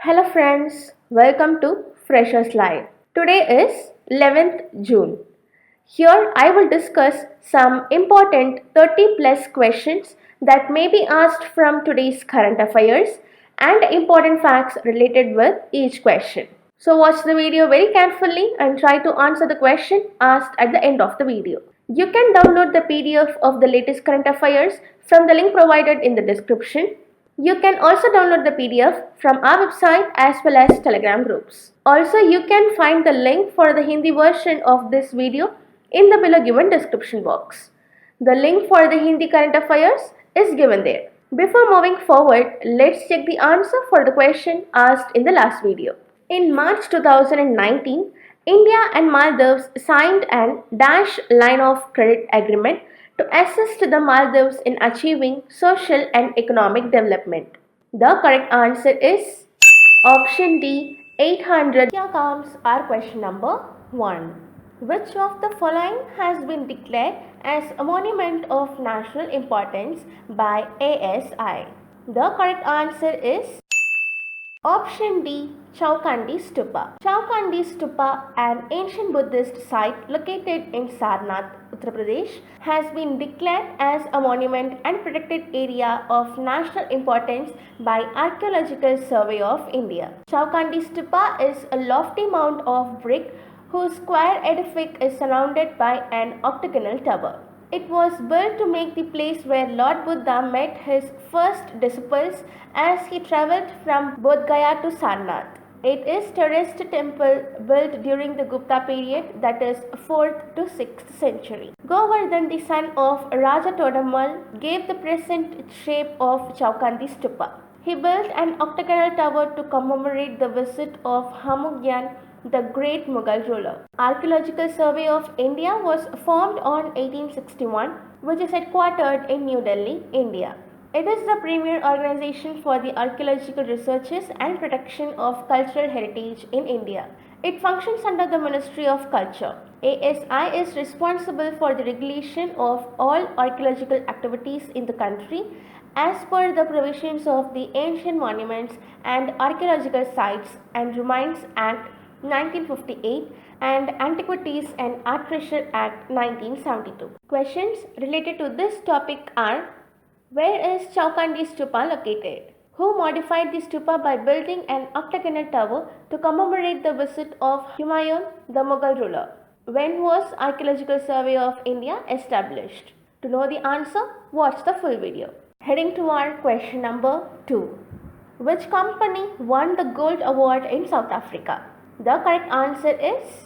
Hello friends, welcome to Freshers Live. Today is 11th June. Here I will discuss some important 30 plus questions that may be asked from today's current affairs and important facts related with each question. So watch the video very carefully and try to answer the question asked at the end of the video. You can download the PDF of the latest current affairs from the link provided in the description. You can also download the PDF from our website as well as Telegram groups. Also, you can find the link for the Hindi version of this video in the below given description box. The link for the Hindi current affairs is given there. Before moving forward, let's check the answer for the question asked in the last video. In March 2019, India and Maldives signed an Dash Line of Credit Agreement to assist the Maldives in achieving social and economic development. The correct answer is option D, 800. Here comes our question number 1. Which of the following has been declared as a monument of national importance by ASI? The correct answer is option D, Chaukhandi Stupa. Chaukhandi Stupa, an ancient Buddhist site located in Sarnath, Uttar Pradesh, has been declared as a monument and protected area of national importance by Archaeological Survey of India. Chaukhandi Stupa is a lofty mound of brick whose square edifice is surrounded by an octagonal tower. It was built to make the place where Lord Buddha met his first disciples as he travelled from Bodh Gaya to Sarnath. It is terraced temple built during the Gupta period, that is 4th to 6th century. Govardhan, the son of Raja Todamal, gave the present shape of Chaukhandi Stupa. He built an octagonal tower to commemorate the visit of Hamugyan, the great Mughal ruler. Archaeological Survey of India was formed on 1861, which is headquartered in New Delhi, India. It is the premier organization for the archaeological researches and protection of cultural heritage in India. It functions under the Ministry of Culture. ASI is responsible for the regulation of all archaeological activities in the country as per the provisions of the Ancient Monuments and Archaeological Sites and Remains Act 1958 and Antiquities and Art Treasure Act 1972. Questions related to this topic are: where is Chaukhandi Stupa located? Who modified the stupa by building an octagonal tower to commemorate the visit of Humayun, the Mughal ruler? When was Archaeological Survey of India established? To know the answer, watch the full video. Heading to our question number 2. Which company won the Gold Award in South Africa? The correct answer is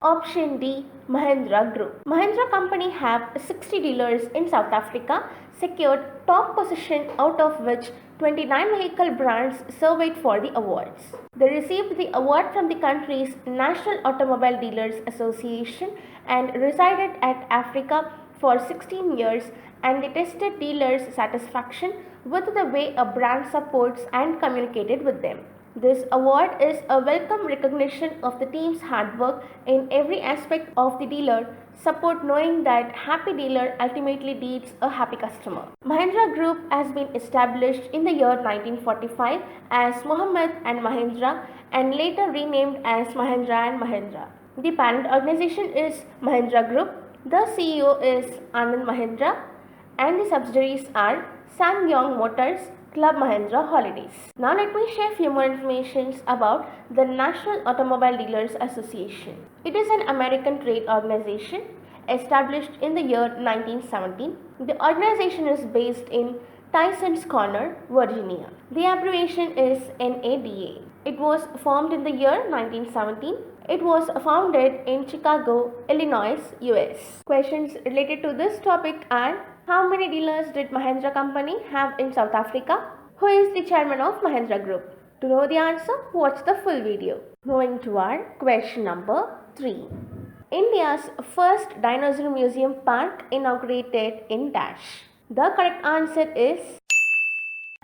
option D, Mahindra Group. Mahindra company have 60 dealers in South Africa, secured top position, out of which 29 vehicle brands surveyed for the awards. They received the award from the country's National Automobile Dealers Association and resided at Africa for 16 years, and they tested dealers' satisfaction with the way a brand supports and communicated with them. This award is a welcome recognition of the team's hard work in every aspect of the dealer support, knowing that happy dealer ultimately leads a happy customer. Mahindra Group has been established in the year 1945 as Mohammed and Mahindra and later renamed as Mahindra and Mahindra. The parent organization is Mahindra Group. The CEO is Anand Mahindra and the subsidiaries are Sangyong Motors, Club Mahindra Holidays. Now let me share few more information about the National Automobile Dealers Association. It is an American trade organization established in the year 1917. The organization is based in Tysons Corner, Virginia. The abbreviation is NADA. It was formed in the year 1917. It was founded in Chicago, Illinois, US. Questions related to this topic are: how many dealers did Mahindra company have in South Africa? Who is the chairman of Mahindra Group? To know the answer, watch the full video. Moving to our question number 3. India's first dinosaur museum park inaugurated in Dash. The correct answer is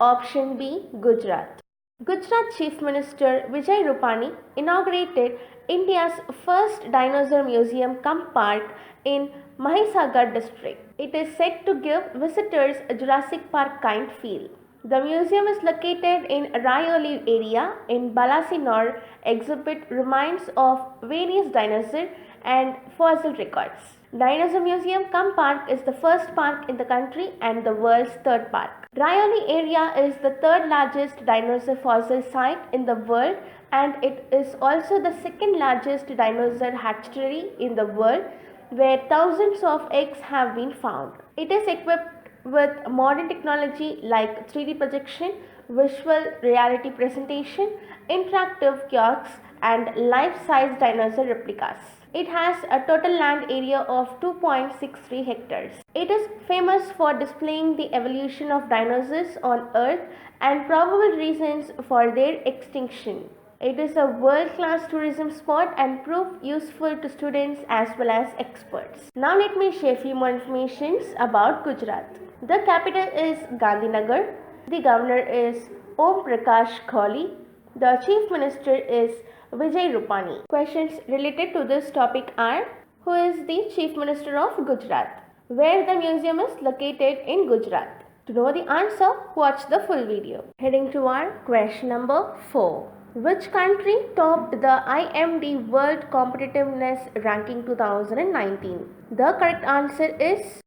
option B, Gujarat. Gujarat Chief Minister Vijay Rupani inaugurated India's first dinosaur museum cum park in Mahisagar district. It is said to give visitors a Jurassic Park kind feel. The museum is located in Rayoli area in Balasinor, exhibit remains of various dinosaurs and fossil records. Dinosaur Museum cum Park is the first park in the country and the world's third park. Rayoli area is the third largest dinosaur fossil site in the world and it is also the second largest dinosaur hatchery in the world where thousands of eggs have been found. It is equipped with modern technology like 3D projection, visual reality presentation, interactive kiosks and life-size dinosaur replicas. It has a total land area of 2.63 hectares. It is famous for displaying the evolution of dinosaurs on Earth and probable reasons for their extinction. It is a world-class tourism spot and prove useful to students as well as experts. Now let me share few more information about Gujarat. The capital is Gandhinagar. The governor is Om Prakash Kohli. The chief minister is Vijay Rupani. Questions related to this topic are: who is the chief minister of Gujarat? Where the museum is located in Gujarat? To know the answer, watch the full video. Heading to our question number 4. Which country topped the IMD World Competitiveness Ranking 2019? The correct answer is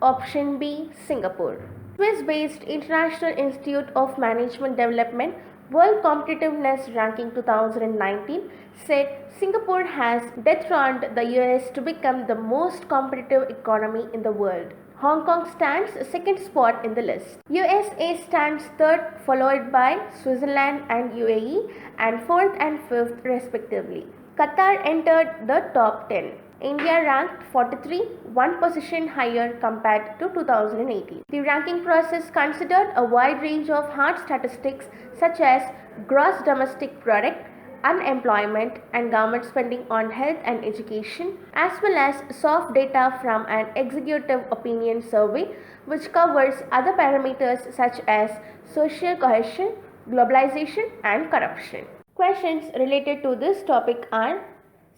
option B, Singapore. Swiss-based International Institute of Management Development World Competitiveness Ranking 2019 said Singapore has dethroned the US to become the most competitive economy in the world. Hong Kong stands second spot in the list. USA stands third, followed by Switzerland and UAE, and fourth and fifth respectively. Qatar entered the top 10. India ranked 43, one position higher compared to 2018. The ranking process considered a wide range of hard statistics such as gross domestic product, unemployment and government spending on health and education, as well as soft data from an executive opinion survey which covers other parameters such as social cohesion, globalization and corruption. Questions related to this topic are: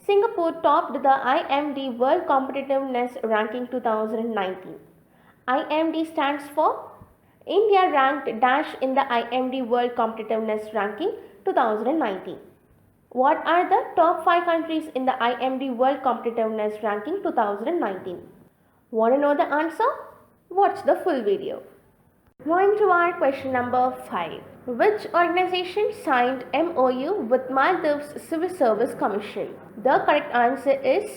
Singapore topped the IMD World Competitiveness Ranking 2019. IMD stands for India ranked dash in the IMD World Competitiveness Ranking 2019. What are the top 5 countries in the IMD World Competitiveness Ranking 2019? Want to know the answer? Watch the full video. Moving to our question number 5. Which organization signed MOU with Maldives Civil Service Commission? The correct answer is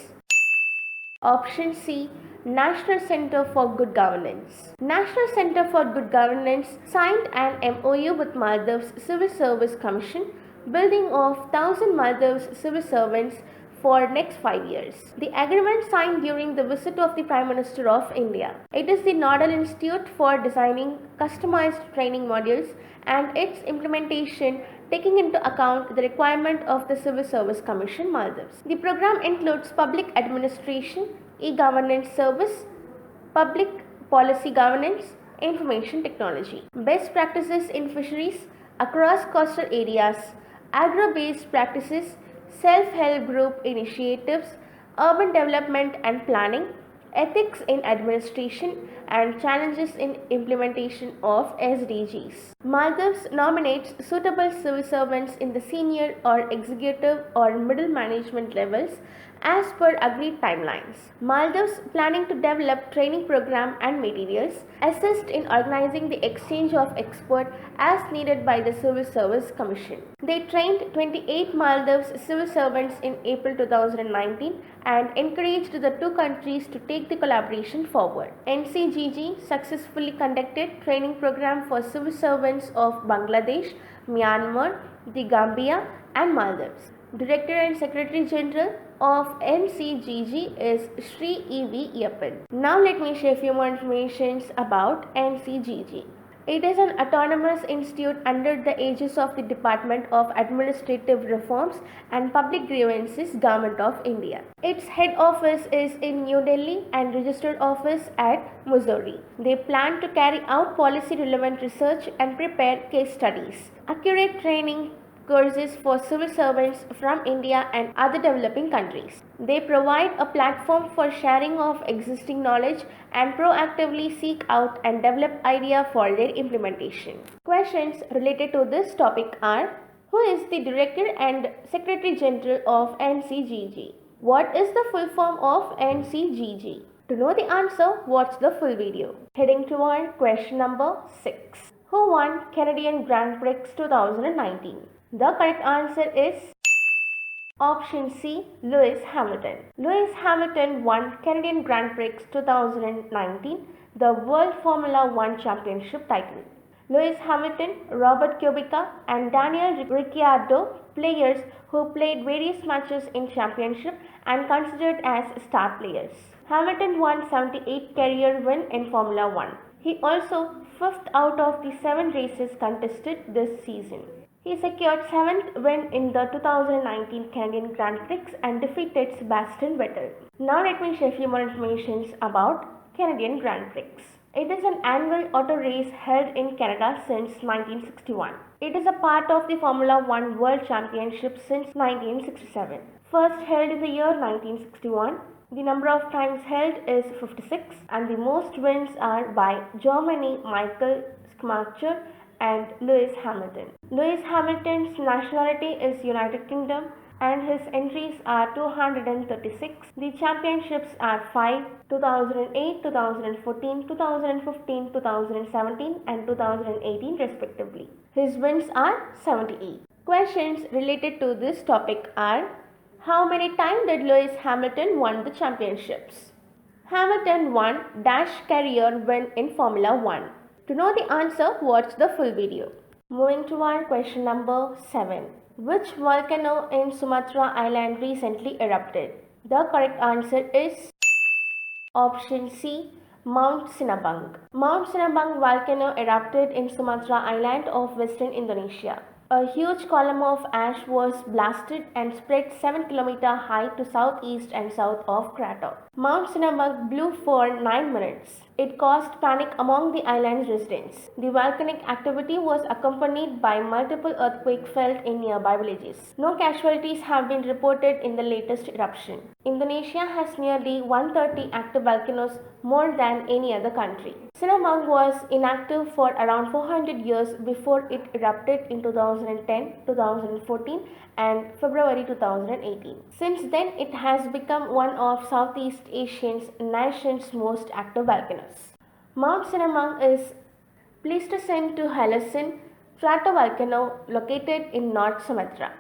option C, National Center for Good Governance. National Center for Good Governance signed an MOU with Maldives Civil Service Commission, building of 1,000 Maldives civil servants for next 5 years. The agreement signed during the visit of the Prime Minister of India. It is the nodal institute for designing customized training modules and its implementation taking into account the requirement of the Civil Service Commission Maldives. The program includes public administration, e-governance service, public policy governance, information technology, best practices in fisheries across coastal areas, agro-based practices, self-help group initiatives, urban development and planning, ethics in administration, and challenges in implementation of SDGs. Maldives nominates suitable civil servants in the senior or executive or middle management levels as per agreed timelines. Maldives planning to develop training program and materials, assist in organizing the exchange of expert as needed by the Civil Service Commission. They trained 28 Maldives civil servants in April 2019 and encouraged the two countries to take the collaboration forward. NCGG successfully conducted training program for civil servants of Bangladesh, Myanmar, the Gambia and Maldives. Director and Secretary General of NCGG is Sri E.V. Yappan. Now let me share a few more information about NCGG. It is an autonomous institute under the aegis of the Department of Administrative Reforms and Public Grievances, Government of India. Its head office is in New Delhi and registered office at Missouri. They plan to carry out policy relevant research and prepare case studies. Accurate training courses for civil servants from India and other developing countries. They provide a platform for sharing of existing knowledge and proactively seek out and develop ideas for their implementation. Questions related to this topic are: who is the Director and Secretary General of NCGG? What is the full form of NCGG? To know the answer, watch the full video. Heading toward question number 6. Who won Canadian Grand Prix 2019? The correct answer is option C, Lewis Hamilton. Lewis Hamilton won Canadian Grand Prix 2019, the World Formula One Championship title. Lewis Hamilton, Robert Kubica, and Daniel Ricciardo, players who played various matches in championship and considered as star players. Hamilton won 78 career win in Formula One. He also fifth out of the 7 races contested this season. He secured 7th win in the 2019 Canadian Grand Prix and defeated Sebastian Vettel. Now let me share a few more information about Canadian Grand Prix. It is an annual auto race held in Canada since 1961. It is a part of the Formula One World Championship since 1967. First held in the year 1961, the number of times held is 56 and the most wins are by Germany Michael Schumacher and Lewis Hamilton. Lewis Hamilton's nationality is United Kingdom and his entries are 236. The championships are 5: 2008, 2014, 2015, 2017 and 2018 respectively. His wins are 78. Questions related to this topic are: how many times did Lewis Hamilton won the championships? Hamilton won dash career win in Formula One. To know the answer, watch the full video. Moving to our question number 7. Which volcano in Sumatra Island recently erupted? The correct answer is option C, Mount Sinabung. Mount Sinabung volcano erupted in Sumatra Island of western Indonesia. A huge column of ash was blasted and spread 7 km high to southeast and south of crater. Mount Sinabung blew for 9 minutes. It caused panic among the island's residents. The volcanic activity was accompanied by multiple earthquakes felt in nearby villages. No casualties have been reported in the latest eruption. Indonesia has nearly 130 active volcanoes, more than any other country. Sinabung was inactive for around 400 years before it erupted in 2010, 2014 and February 2018. Since then, it has become one of Southeast Asian nation's most active volcanoes. Mount Sinabung is Pleistocene-to-Holocene stratovolcano located in North Sumatra.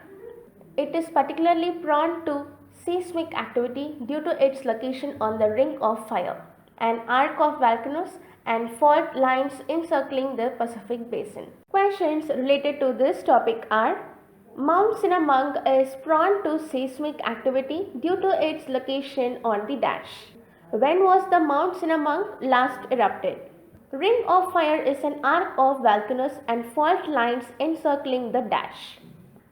It is particularly prone to seismic activity due to its location on the Ring of Fire, an arc of volcanoes and fault lines encircling the Pacific Basin. Questions related to this topic are: Mount Sinabung is prone to seismic activity due to its location on the dash. When was the Mount Sinabung last erupted? Ring of Fire is an arc of volcanoes and fault lines encircling the dash.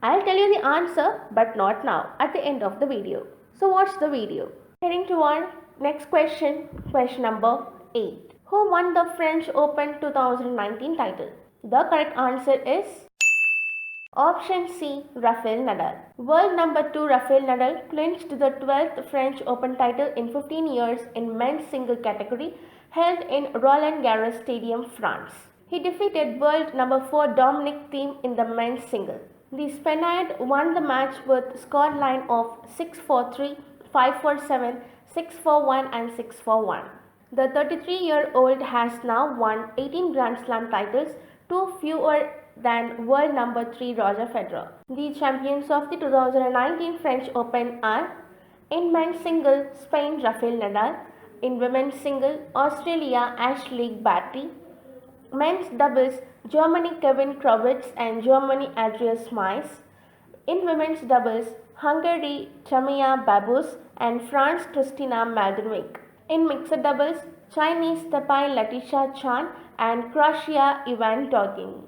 I'll tell you the answer, but not now, at the end of the video. So watch the video. Heading to our next question, question number 8. Who won the French Open 2019 title? The correct answer is option C, Rafael Nadal. World number 2 Rafael Nadal clinched the 12th French Open title in 15 years in men's single category held in Roland Garros Stadium, France. He defeated world number 4 Dominic Thiem in the men's single. The Spaniard won the match with scoreline of 6-4-3, 5-4-7, 6-4-1 and 6-4-1. The 33-year-old has now won 18 Grand Slam titles, 2 fewer than world number 3 Roger Federer. The champions of the 2019 French Open are: in men's single, Spain Rafael Nadal; in women's single, Australia Ashley Barty; men's doubles, Germany Kevin Krowitz and Germany Andreas Mais; in women's doubles, Hungary Tamia Babus and France Christina Maldonvik; in mixed doubles, Chinese Tapai Latisha Chan and Croatia Ivan Dogin.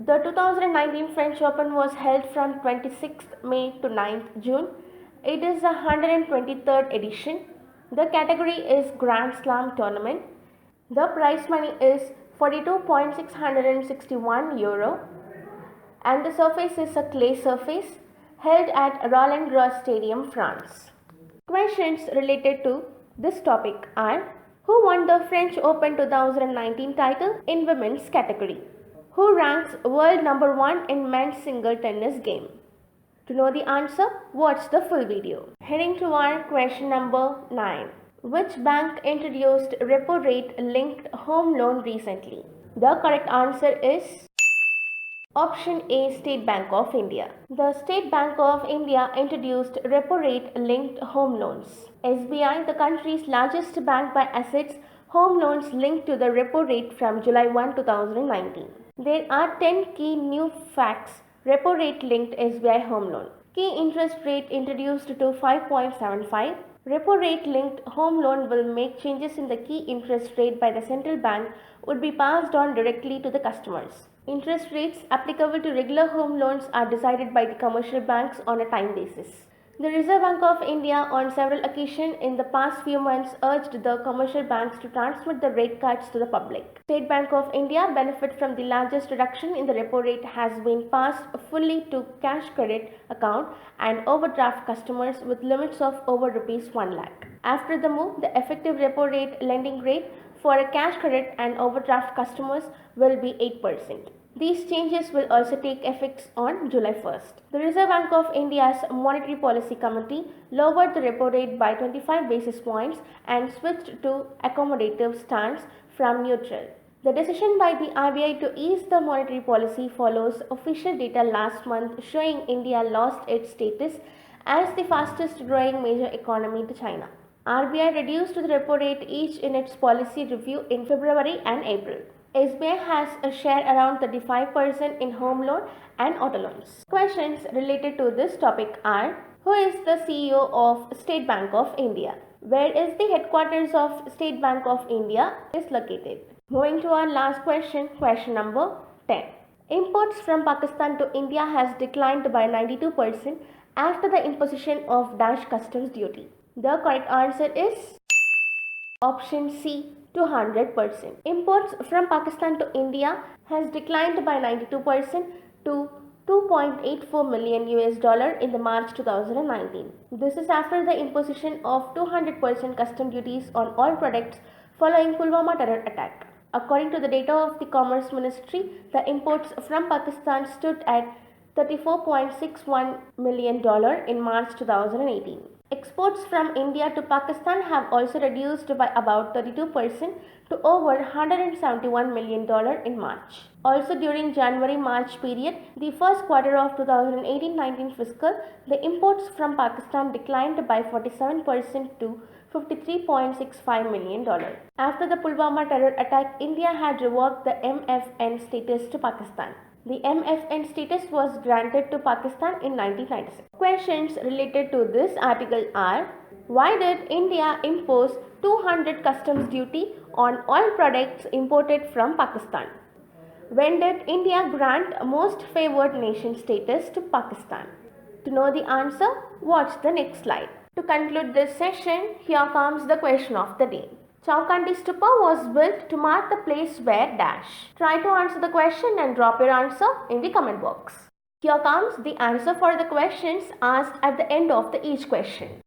The 2019 French Open was held from 26th May to 9th June. It is the 123rd edition. The category is Grand Slam tournament. The prize money is €42,661 and the surface is a clay surface held at Roland Garros Stadium, France. Questions related to this topic are: who won the French Open 2019 title in women's category? Who ranks world number 1 in men's single tennis game? To know the answer, watch the full video. Heading to our question number 9. Which bank introduced repo rate linked home loan recently? The correct answer is option A, State Bank of India. The State Bank of India introduced repo rate linked home loans. SBI, the country's largest bank by assets, home loans linked to the repo rate from July 1, 2019. There are 10 key new facts repo rate linked SBI home loan. Key interest rate introduced to 5.75. Repo rate linked home loan will make changes in the key interest rate by the central bank would be passed on directly to the customers. Interest rates applicable to regular home loans are decided by the commercial banks on a time basis. The Reserve Bank of India on several occasions in the past few months urged the commercial banks to transmit the rate cuts to the public. State Bank of India benefit from the largest reduction in the repo rate has been passed fully to cash credit account and overdraft customers with limits of over rupees 1 lakh. After the move, the effective repo rate lending rate for a cash credit and overdraft customers will be 8%. These changes will also take effect on July 1st. The Reserve Bank of India's Monetary Policy Committee lowered the repo rate by 25 basis points and switched to accommodative stance from neutral. The decision by the RBI to ease the monetary policy follows official data last month showing India lost its status as the fastest growing major economy to China. RBI reduced the repo rate each in its policy review in February and April. SBI has a share around 35% in home loan and auto loans. Questions related to this topic are: who is the CEO of State Bank of India? Where is the headquarters of State Bank of India is located? Moving to our last question, question number 10. Imports from Pakistan to India has declined by 92% after the imposition of dash customs duty. The correct answer is option C, 200%. Imports from Pakistan to India has declined by 92% to 2.84 million US dollar in the March 2019. This is after the imposition of 200% custom duties on all products following Pulwama terror attack. According to the data of the Commerce Ministry, the imports from Pakistan stood at $34.61 million in March 2018. Exports from India to Pakistan have also reduced by about 32% to over $171 million in March. Also during January-March period, the first quarter of 2018-19 fiscal, the imports from Pakistan declined by 47% to $53.65 million. After the Pulwama terror attack, India had revoked the MFN status to Pakistan. The MFN status was granted to Pakistan in 1996. Questions related to this article are: why did India impose 200 customs duty on all products imported from Pakistan? When did India grant most favored nation status to Pakistan? To know the answer, watch the next slide. To conclude this session, here comes the question of the day. Chaukhandi Stupa was built to mark the place where dash. Try to answer the question and drop your answer in the comment box. Here comes the answer for the questions asked at the end of each question.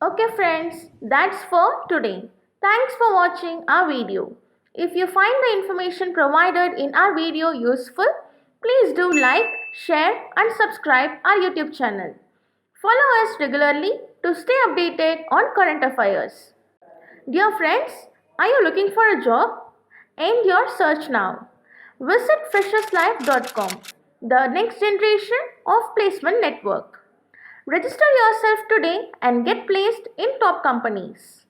Okay friends, that's for today. Thanks for watching our video. If you find the information provided in our video useful, please do like, share and subscribe our YouTube channel. Follow us regularly to stay updated on current affairs. Dear friends, are you looking for a job? End your search now. Visit fresherslife.com, the next generation of placement network. Register yourself today and get placed in top companies.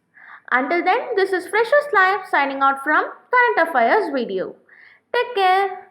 Until then, this is Freshers Life signing out from Current Affairs video. Take care.